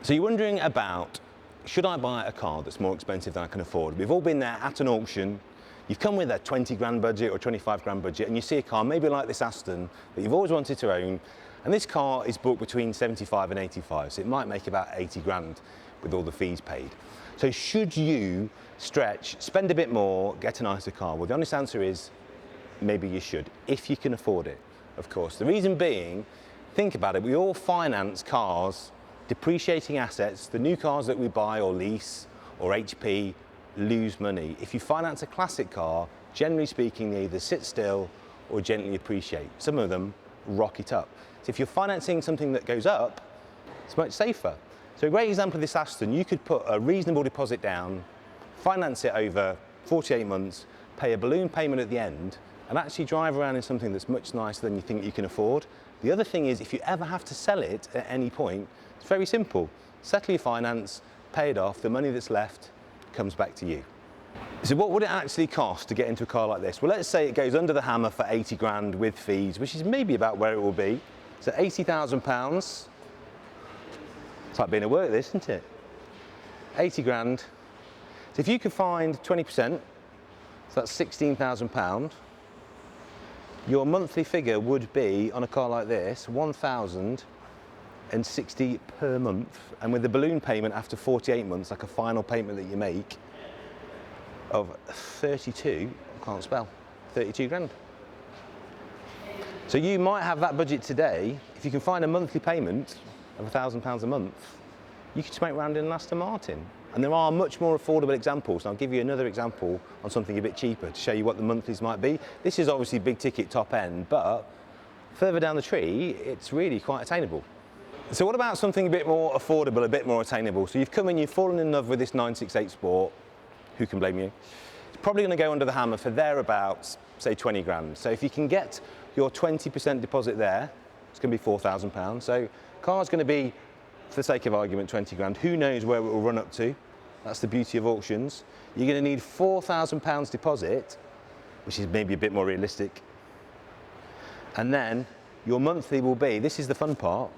So you're wondering about, should I buy a car that's more expensive than I can afford? We've all been there at an auction. You've come with a 20 grand budget or 25 grand budget and you see a car maybe like this Aston that you've always wanted to own, and this car is booked between 75 and 85, so it might make about 80 grand with all the fees paid. So should you stretch, spend a bit more, get a nicer car? Well, the honest answer is maybe you should, if you can afford it, of course. The reason being, think about it, we all finance cars, depreciating assets. The new cars that we buy or lease or HP lose money. If you finance a classic car, generally speaking, they either sit still or gently appreciate. Some of them rocket up. So if you're financing something that goes up, it's much safer. So a great example of this Aston, you could put a reasonable deposit down, finance it over 48 months, pay a balloon payment at the end, and actually drive around in something that's much nicer than you think you can afford. The other thing is, if you ever have to sell it at any point, it's very simple. Settle your finance, pay it off, the money that's left comes back to you. So what would it actually cost to get into a car like this? Well, let's say it goes under the hammer for 80 grand with fees, which is maybe about where it will be. So £80,000. It's like being at work, this, isn't it? 80 grand. So if you could find 20%, so that's £16,000, your monthly figure would be, on a car like this, £1,060 per month, and with the balloon payment after 48 months, like a final payment that you make, of 32, I can't spell, 32 grand. So you might have that budget today. If you can find a monthly payment of £1,000 a month, you could smoke around in an Aston Martin. And there are much more affordable examples, and I'll give you another example on something a bit cheaper to show you what the monthlies might be. This is obviously big ticket top end, but further down the tree, it's really quite attainable. So what about something a bit more affordable, a bit more attainable? So you've come in, you've fallen in love with this 968 Sport. Who can blame you? It's probably going to go under the hammer for thereabouts, say 20 grand. So if you can get your 20% deposit there, it's going to be £4,000. So car's going to be, for the sake of argument, 20 grand. Who knows where it will run up to? That's the beauty of auctions. You're going to need £4,000 deposit, which is maybe a bit more realistic. And then your monthly will be, this is the fun part,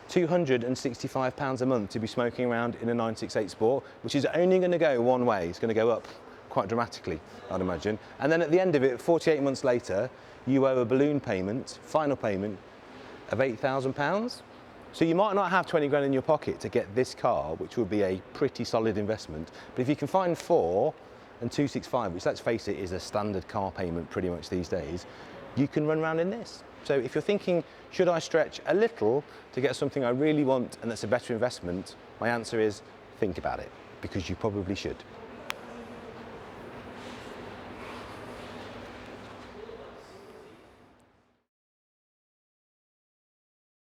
£265 a month to be smoking around in a 968 Sport, which is only going to go one way. It's going to go up quite dramatically, I'd imagine. And then at the end of it, 48 months later, you owe a balloon payment, final payment, of £8,000. So you might not have 20 grand in your pocket to get this car, which would be a pretty solid investment. But if you can find 4 and 265, which, let's face it, is a standard car payment pretty much these days, you can run around in this. So if you're thinking, should I stretch a little to get something I really want and that's a better investment, my answer is think about it, because you probably should.